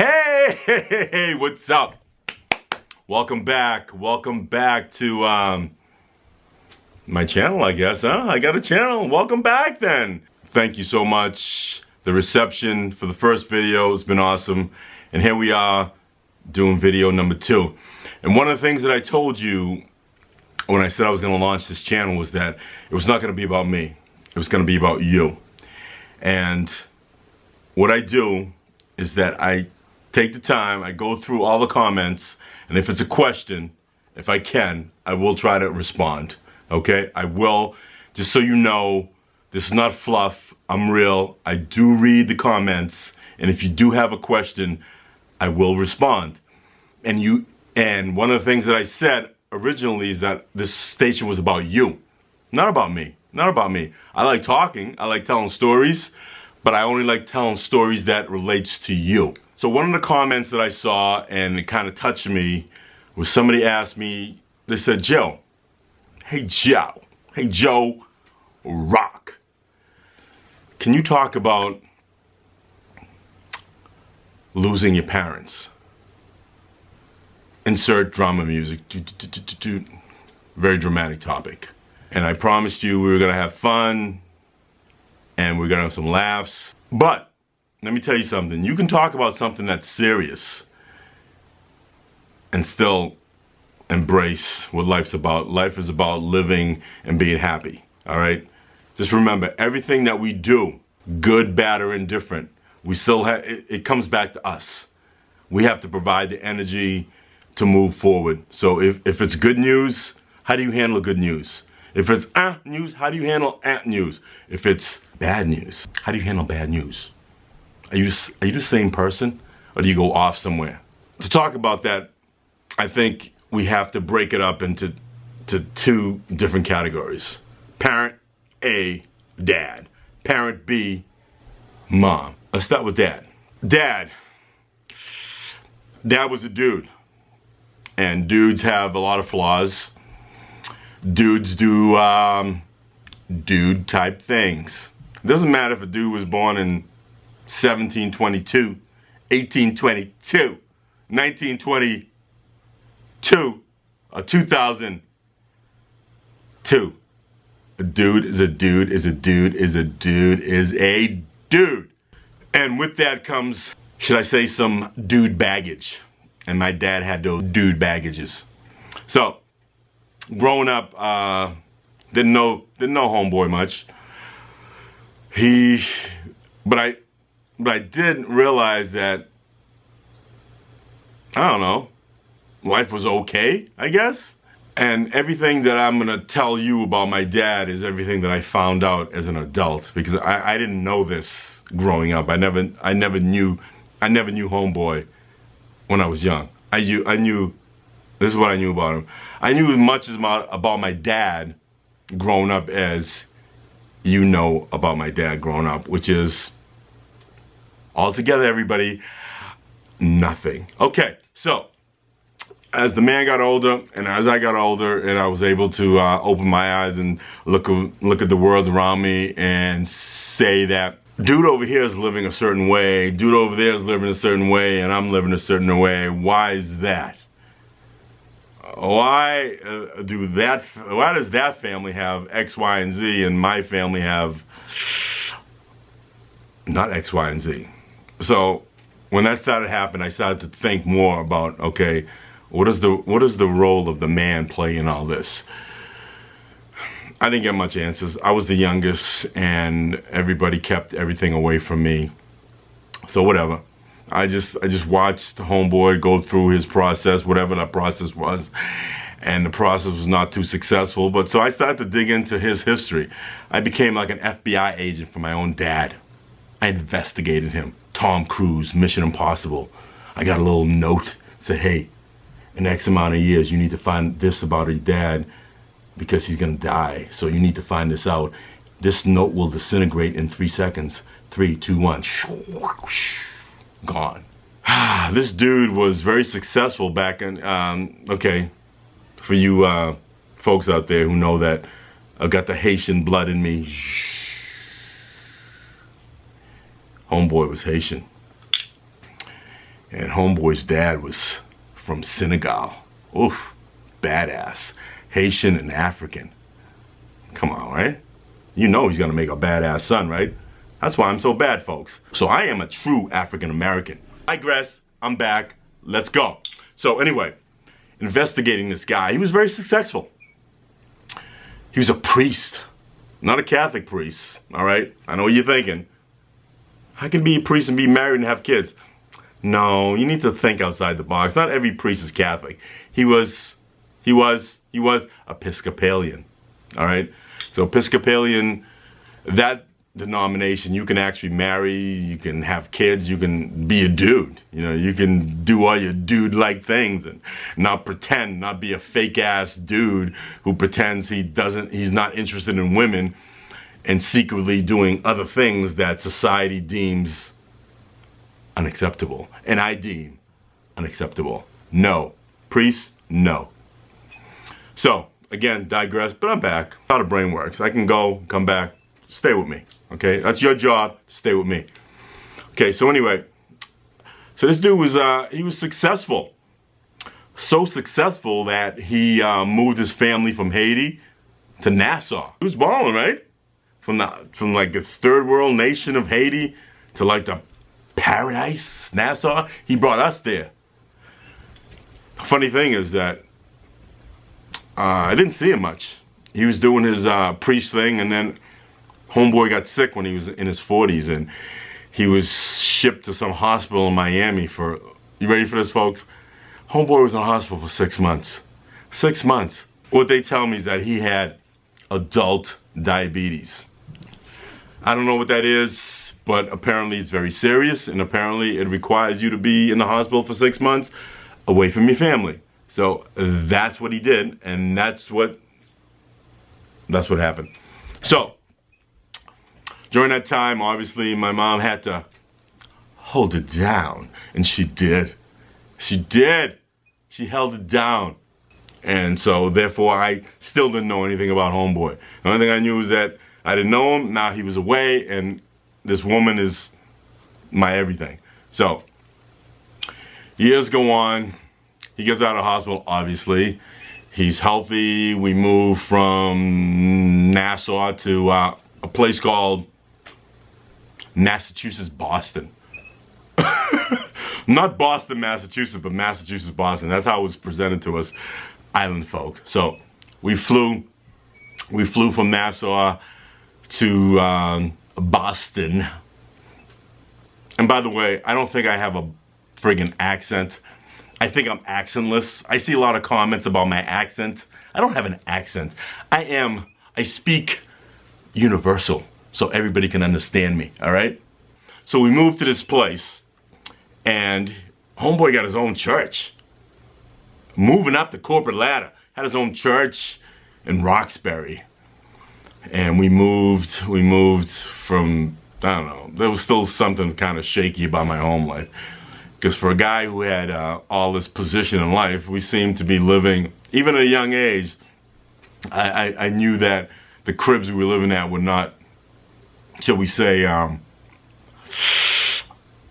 Hey, what's up? Welcome back to my channel, I guess, huh? I got a channel. Welcome back then. Thank you so much. The reception for the first video has been awesome. And here we are doing video number 2. And one of the things that I told you when I said I was going to launch this channel was that it was not going to be about me. It was going to be about you. And what I do is that I take the time, I go through all the comments, and if it's a question, if I can, I will try to respond. Okay? I will. Just so you know, this is not fluff. I'm real. I do read the comments, and if you do have a question, I will respond. And one of the things that I said originally is that this station was about you, not about me. Not about me. I like talking. I like telling stories, but I only like telling stories that relates to you. So one of the comments that I saw, and it kind of touched me, was somebody asked me, they said, hey Joe Rock, can you talk about losing your parents? Insert drama music. Very dramatic topic. And I promised you we were gonna have fun, and we're gonna have some laughs. But let me tell you something. You can talk about something that's serious and still embrace what life's about. Life is about living and being happy, all right? Just remember, everything that we do, good, bad, or indifferent, we still have, it comes back to us. We have to provide the energy to move forward. So if it's good news, how do you handle good news? If it's news, how do you handle news? If it's bad news, how do you handle bad news? Are you the same person, or do you go off somewhere? To talk about that, I think we have to break it up into 2 different categories. Parent A, dad. Parent B, mom. Let's start with dad. Dad was a dude. And dudes have a lot of flaws. Dudes do dude type things. It doesn't matter if a dude was born in 1722, 1822, 1922, or 2002. A dude is a dude is a dude is a dude is a dude. And with that comes, should I say, some dude baggage. And my dad had those dude baggages. So, growing up, didn't know homeboy much. But I did realize that, I don't know, life was okay, I guess. And everything that I'm gonna tell you about my dad is everything that I found out as an adult, because I didn't know this growing up. I never knew homeboy when I was young. I knew, this is what I knew about him. I knew as much as about my dad growing up as you know about my dad growing up, which is, altogether, everybody, nothing. Okay, so as the man got older, and as I got older, and I was able to open my eyes and look at the world around me and say that dude over here is living a certain way, dude over there is living a certain way, and I'm living a certain way. Why is that? Why does that family have X, Y, and Z, and my family have not X, Y, and Z? So when that started happening, I started to think more about, okay, what is the role of the man play in all this? I didn't get much answers. I was the youngest, and everybody kept everything away from me. So whatever. I just watched homeboy go through his process, whatever that process was, and the process was not too successful. But so I started to dig into his history. I became like an FBI agent for my own dad. I investigated him. Tom Cruise, Mission Impossible. I got a little note, said, hey, in X amount of years, you need to find this about your dad because he's gonna die. So you need to find this out. This note will disintegrate in 3 seconds. 3, 2, 1. Gone. This dude was very successful back in, okay, for you folks out there who know that I've got the Haitian blood in me. Homeboy was Haitian. And homeboy's dad was from Senegal. Oof, badass. Haitian and African. Come on, right? You know he's gonna make a badass son, right? That's why I'm so bad, folks. So I am a true African American. I digress, I'm back, let's go. So anyway, investigating this guy, he was very successful. He was a priest, not a Catholic priest, all right? I know what you're thinking. I can be a priest and be married and have kids. No, you need to think outside the box. Not every priest is Catholic. He was Episcopalian, all right? So Episcopalian, that denomination, you can actually marry, you can have kids, you can be a dude. You know, you can do all your dude-like things and not pretend, not be a fake-ass dude who pretends he's not interested in women and secretly doing other things that society deems unacceptable. And I deem unacceptable. No. Priest, no. So, again, digress, but I'm back. How the brain works. I can go, come back, stay with me. Okay, that's your job, stay with me. Okay, so anyway, so this dude was, he was successful. So successful that he moved his family from Haiti to Nassau. He was balling, right? From like this third world nation of Haiti to like the paradise, Nassau. He brought us there. The funny thing is that I didn't see him much. He was doing his priest thing, and then homeboy got sick when he was in his 40s, and he was shipped to some hospital in Miami for, you ready for this, folks? Homeboy was in the hospital for 6 months. 6 months. What they tell me is that he had adult diabetes. I don't know what that is, but apparently it's very serious, and apparently it requires you to be in the hospital for 6 months away from your family. So that's what he did, and that's what happened. So during that time, obviously, my mom had to hold it down, and she did. She did. She held it down. And so, therefore, I still didn't know anything about homeboy. The only thing I knew was that I didn't know him, now he was away, and this woman is my everything. So, years go on. He gets out of the hospital, obviously. He's healthy. We move from Nassau to a place called Massachusetts, Boston. Not Boston, Massachusetts, but Massachusetts, Boston. That's how it was presented to us island folk. So we flew from Nassau to Boston. And by the way, I don't think I have a friggin' accent. I think I'm accentless. I see a lot of comments about my accent. I don't have an accent. I speak universal, so everybody can understand me, all right? So we moved to this place, and homeboy got his own church. Moving up the corporate ladder. Had his own church in Roxbury. And we moved from, I don't know, there was still something kind of shaky about my home life. Because for a guy who had all this position in life, we seemed to be living, even at a young age, I knew that the cribs we were living at were not, shall we say,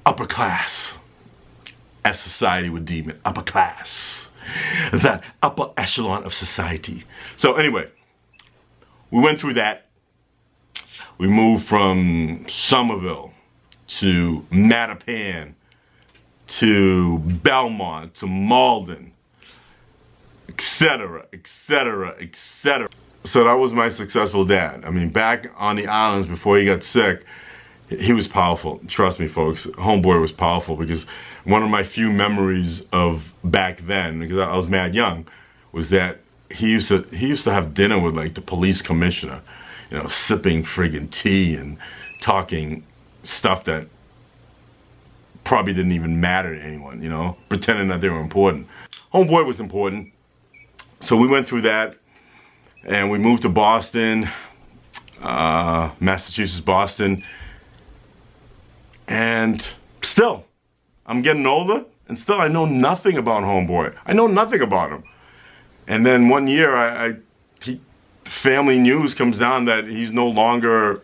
upper class, as society would deem it, upper class, that upper echelon of society. So anyway, we went through that. We moved from Somerville to Mattapan to Belmont to Malden, etc., etc., etc. So that was my successful dad. I mean, back on the islands before he got sick, he was powerful. Trust me, folks. Homeboy was powerful, because one of my few memories of back then, because I was mad young, was that he used to have dinner with like the police commissioner, you know, sipping friggin' tea and talking stuff that probably didn't even matter to anyone, you know, pretending that they were important. Homeboy was important. So we went through that, and we moved to Boston, Massachusetts, Boston, and still, I'm getting older, and still I know nothing about homeboy. I know nothing about him. And then one year, family news comes down that he's no longer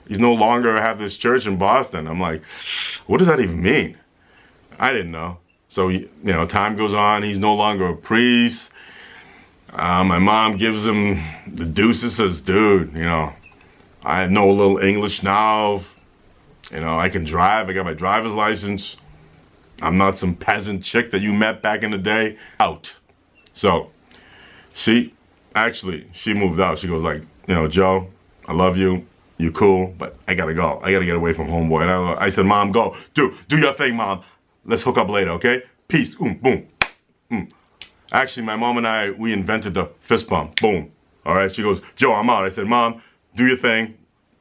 have this church in Boston. I'm like, what does that even mean? I didn't know. So, time goes on. He's no longer a priest. My mom gives him the deuces, says, dude, I know a little English now. I can drive. I got my driver's license. I'm not some peasant chick that you met back in the day. Out. So, she moved out. She goes like, Joe, I love you. You cool, but I gotta go. I gotta get away from homeboy. And I said, Mom, go. Do your thing, Mom. Let's hook up later, okay? Peace. Boom. Actually, my mom and I, we invented the fist bump. Boom. All right? She goes, Joe, I'm out. I said, Mom, do your thing.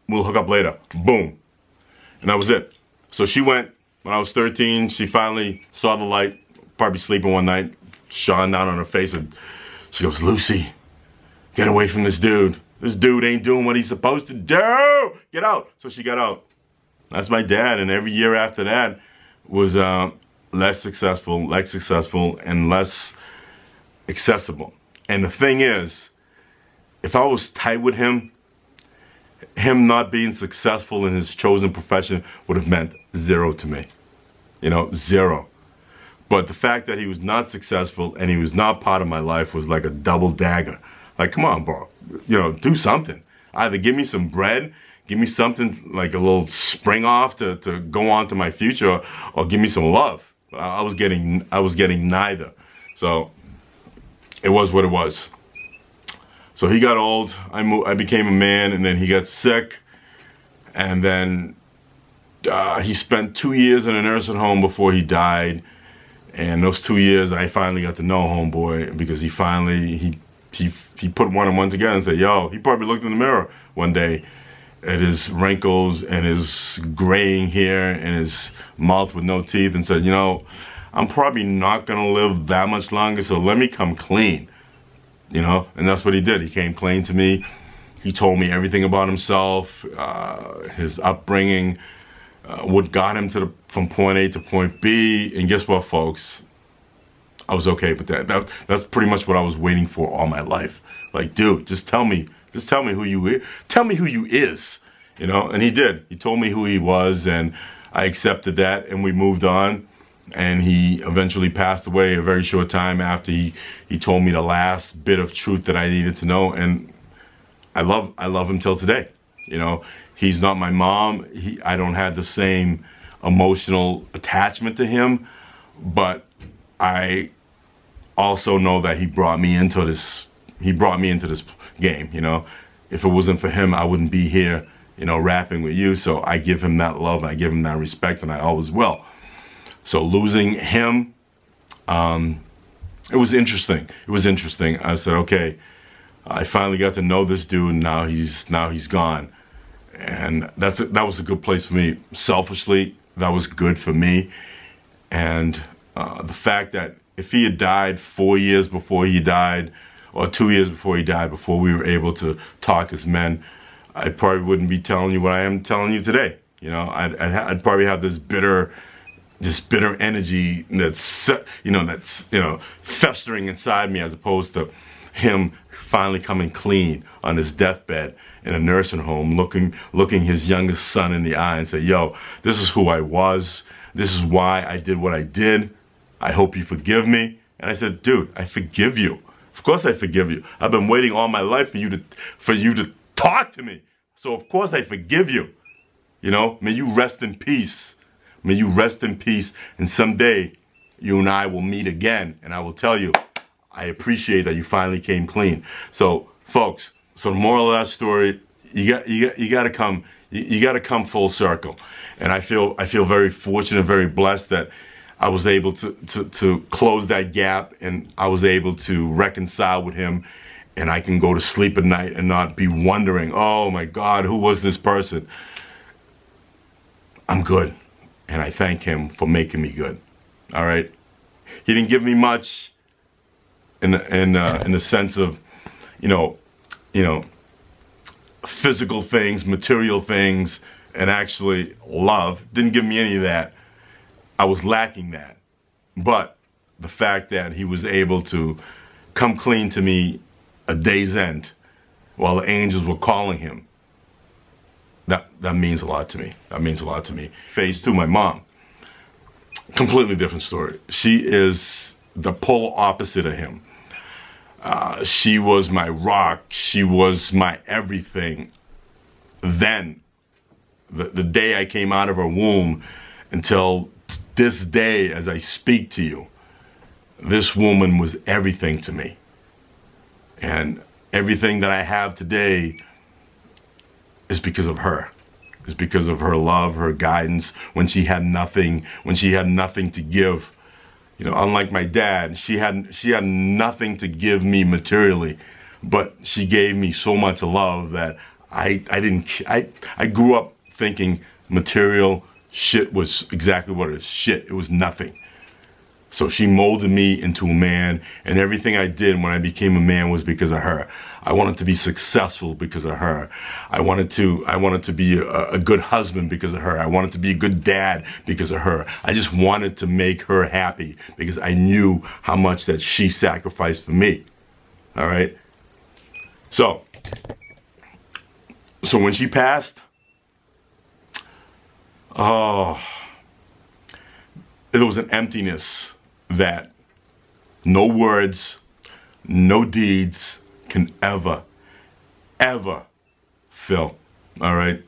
We'll hook up later. Boom. And that was it. So she went when I was 13. She finally saw the light, probably sleeping one night, shone down on her face. And she goes, Lucy, get away from this dude. This dude ain't doing what he's supposed to do. Get out. So she got out. That's my dad. And every year after that was less successful, and less accessible. And the thing is, if I was tight with him not being successful in his chosen profession would have meant zero to me. Zero. But the fact that he was not successful and he was not part of my life was like a double dagger. Like, come on, bro. Do something. Either give me some bread, give me something like a little spring off to go on to my future, or give me some love. I was getting neither. So it was what it was. So he got old. I became a man, and then he got sick, and then he spent 2 years in a nursing home before he died. And those 2 years, I finally got to know homeboy, because he put one and one together and said, yo, he probably looked in the mirror one day at his wrinkles and his graying hair and his mouth with no teeth and said, I'm probably not going to live that much longer, so let me come clean. And that's what he did. He came clean to me. He told me everything about himself, his upbringing, what got him from point A to point B. And guess what, folks? I was okay with that. That's pretty much what I was waiting for all my life. Like, dude, just tell me who you is. Tell me who you is. And he did. He told me who he was, and I accepted that, and we moved on. And he eventually passed away a very short time after he told me the last bit of truth that I needed to know. And I love him till today. He's not my mom. I don't have the same emotional attachment to him, but I also know that he brought me into this game. If it wasn't for him, I wouldn't be here, rapping with you. So I give him that love, I give him that respect, and I always will. So losing him, it was interesting. I said, okay, I finally got to know this dude. Now he's gone, and that was a good place for me. Selfishly, that was good for me. And the fact that if he had died 4 years before he died, or 2 years before he died, before we were able to talk as men, I probably wouldn't be telling you what I am telling you today. I'd probably have this bitter energy that's festering inside me, as opposed to him finally coming clean on his deathbed in a nursing home, looking his youngest son in the eye and say, yo, this is who I was. This is why I did what I did. I hope you forgive me. And I said, dude, I forgive you. Of course I forgive you. I've been waiting all my life for you to talk to me. So of course I forgive you. May you rest in peace. May you rest in peace. And someday you and I will meet again, and I will tell you, I appreciate that you finally came clean. So folks, the moral of that story, you got to come full circle. And I feel very fortunate, very blessed that I was able to close that gap, and I was able to reconcile with him, and I can go to sleep at night and not be wondering, oh my God, who was this person? I'm good, and I thank him for making me good. All right, he didn't give me much in the sense of, physical things, material things, and actually love. Didn't give me any of that. I was lacking that. But the fact that he was able to come clean to me a day's end while the angels were calling him, that means a lot to me. That means a lot to me. Phase 2, my mom. completely different story. She is the polar opposite of him. She was my rock. She was my everything. Then, the day I came out of her womb until this day as I speak to you, this woman was everything to me. And everything that I have today is because of her. It's because of her love, her guidance, when she had nothing to give. You know, unlike my dad, she had nothing to give me materially, but she gave me so much love that I grew up thinking material shit was exactly what it is. Shit, it was nothing. So she molded me into a man, and everything I did when I became a man was because of her. I wanted to be successful because of her. I wanted to be a good husband because of her. I wanted to be a good dad because of her. I just wanted to make her happy because I knew how much that she sacrificed for me. All right? So when she passed, oh, there was an emptiness that no words, no deeds can ever fill. All right?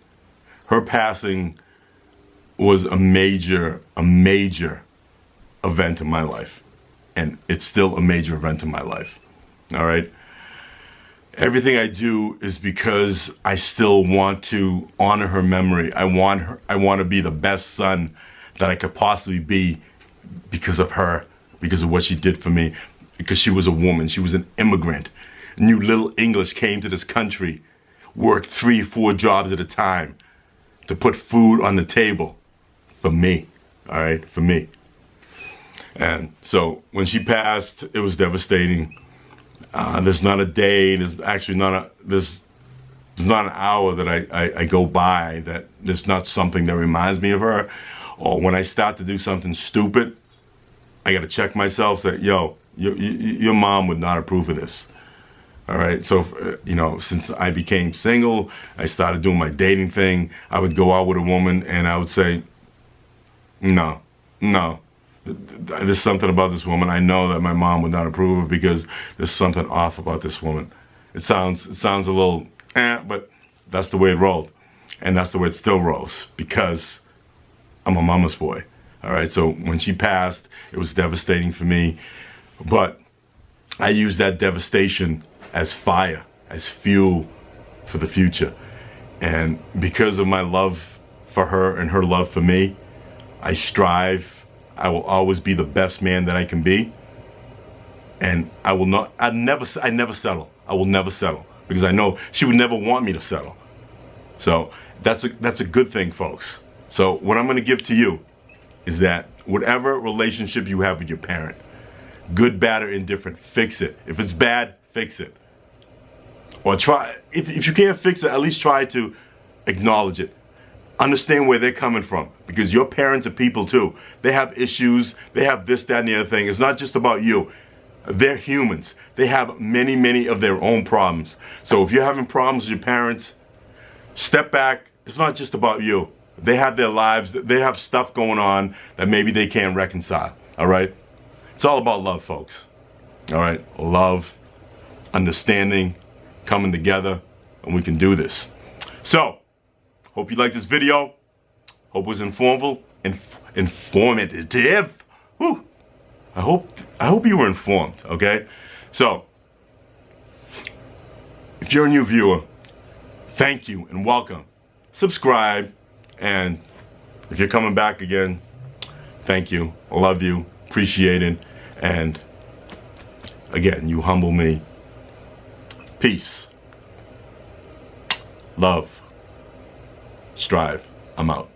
Her passing was a major event in my life. And it's still a major event in my life. All right? Everything I do is because I still want to honor her memory. I want to be the best son that I could possibly be because of her, because of what she did for me, because she was a woman. She was an immigrant, knew little English, came to this country, worked 3-4 jobs at a time to put food on the table for me, all right, for me. And so when she passed, it was devastating. There's not a day, there's not an hour that I go by that there's not something that reminds me of her. Or when I start to do something stupid, I got to check myself, say, yo, your mom would not approve of this. All right, so, you know, since I became single, I started doing my dating thing. I would go out with a woman and I would say, no, there's something about this woman. I know that my mom would not approve of because there's something off about this woman. It sounds a little, but that's the way it rolled. And that's the way it still rolls because I'm a mama's boy. All right, so when she passed, it was devastating for me. But I used that devastation as fire, as fuel for the future. And because of my love for her and her love for me, I strive. I will always be the best man that I can be. And I never settle. I will never settle because I know she would never want me to settle. So that's a good thing, folks. So what I'm going to give to you is that whatever relationship you have with your parent, good, bad, or indifferent, fix it. If it's bad, fix it. Or try, if you can't fix it, at least try to acknowledge it. Understand where they're coming from, because your parents are people too. They have issues, they have this, that, and the other thing. It's not just about you. They're humans. They have many of their own problems. So if you're having problems with your parents, step back. It's not just about you. They have their lives, they have stuff going on that maybe they can't reconcile, all right? It's all about love, folks, all right? Love, understanding, coming together, and we can do this. So, hope you liked this video. Hope it was informative. Whew. I hope you were informed, okay? So, if you're a new viewer, thank you and welcome. Subscribe, and if you're coming back again, thank you. I love you, appreciate it, and again, you humble me. Peace. Love. Strive. I'm out.